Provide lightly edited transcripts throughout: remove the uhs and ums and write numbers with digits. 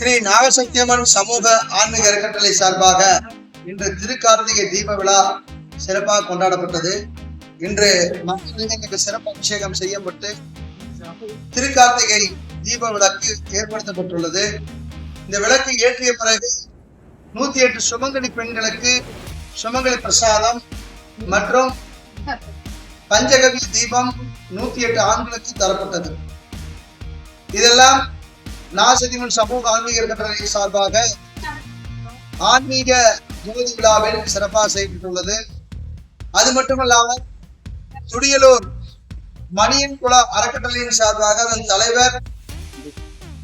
ஸ்ரீ நாகசக்தியம்மன் சமூக ஆன்மீக அறக்கட்டளை சார்பாக இன்று திருக்கார்த்திகை தீப விழா சிறப்பாக கொண்டாடப்பட்டது. இன்று மக்களுக்கு சிறப்பு அபிஷேகம் செய்யப்பட்டு திருக்கார்த்திகை தீப விளக்கு ஏற்படுத்தப்பட்டுள்ளது. இந்த விளக்கு ஏற்றிய பிறகு 108 சுமங்கலி பெண்களுக்கு சுமங்கலி பிரசாதம் மற்றும் பஞ்சகவி தீபம் 108 ஆண்களுக்கு தரப்பட்டது. இதெல்லாம் நாகசக்தியம்மன் சமூக ஆன்மீக அறக்கட்டளை சார்பாக ஆன்மீக ஜோதி விழாவில் சிறப்பாக செய்யப்பட்டுள்ளது. அது மட்டுமல்லாமல் துடியலூர் மணியன் குல அறக்கட்டளையின் சார்பாக அதன் தலைவர்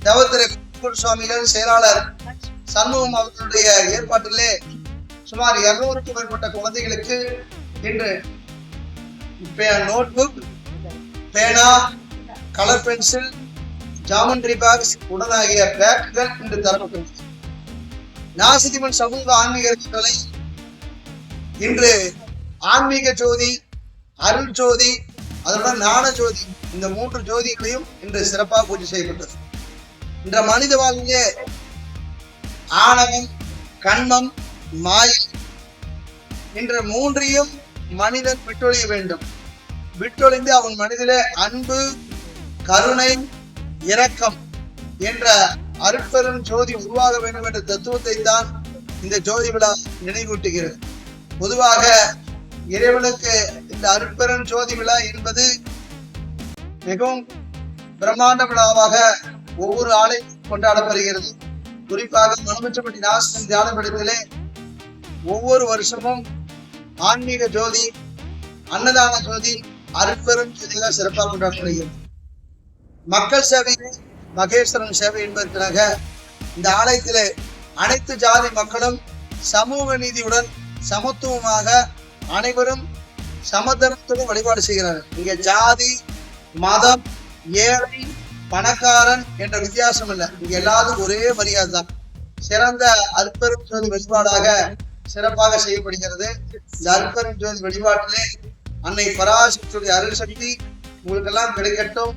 தவத்திரு சுவாமிகள், செயலாளர் சண்முகம் அவர்களுடைய ஏற்பாட்டிலே சுமார் 200க்கும் மேற்பட்ட குழந்தைகளுக்கு இன்று நோட்புக், பேனா, கலர் பென்சில், ஜாமெண்ட்ரி பாக்ஸ் உடனாகிய பேக்குகள் இன்று தரப்பட்டுள்ளது. நாகசக்தியம்மன் சமூக ஆன்மீக அறக்கட்டளை இன்று ஆன்மீக ஜோதி, அருள் ஜோதி, அதனுடன் ஞான ஜோதி, இந்த 3 ஜோதிகளையும் இன்று சிறப்பாக பூஜை செய்யப்பட்டது. இன்ற மனித வாழ்விலே ஆணவம், கண்மம், மாயை என்ற 3ஐயும் மனிதன் விட்டொழிய வேண்டும். விட்டொழிந்து அவன் மனிதனே அன்பு, கருணை, இரக்கம் என்ற அருட்பெரும் ஜோதி உருவாக வேண்டும் என்ற தத்துவத்தை தான் இந்த ஜோதி விழா நினைவூட்டுகிறது. பொதுவாக இறைவனுக்கு இந்த அருட்பெரும் ஜோதி விழா என்பது மிகவும் பிரம்மாண்ட விழாவாக ஒவ்வொரு ஆலையும் கொண்டாடப்படுகிறது. குறிப்பாக மனமற்றப்பட்டி நாகசக்தி தியான பீடத்திலே ஒவ்வொரு வருஷமும் ஆன்மீக ஜோதி, அன்னதான ஜோதி, அருட்பெரும் ஜோதியாக சிறப்பாக கொண்டாடப்படுகிறது. மக்கள் சேவை, மகேஸ்வரன் சேவை என்பதற்காக இந்த ஆலயத்திலே அனைத்து ஜாதி மக்களும் சமூக நீதியுடன் சமத்துவமாக அனைவரும் சமதர்மத்துடன் வழிபாடு செய்கிறார்கள். இங்க ஜாதி, மதம், ஏழை, பணக்காரன் என்ற வித்தியாசம் இல்லை. இங்க எல்லாரும் ஒரே மரியாதை தான். சிறந்த அருட்பெரும் ஜோதி வழிபாடாக சிறப்பாக செய்யப்படுகிறது. இந்த அருட்பெரும் ஜோதி வழிபாட்டிலே அன்னை பராசக்தியுடைய அருள் சக்தி உங்களுக்கெல்லாம் கிடைக்கட்டும்.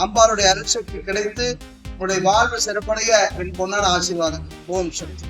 அம்பாருடைய அருள் சக்தி கிடைத்து உங்களுடைய வாழ்வு சிறப்படைய என் பொன்னான ஆசீர்வாதம். ஓம் சக்தி.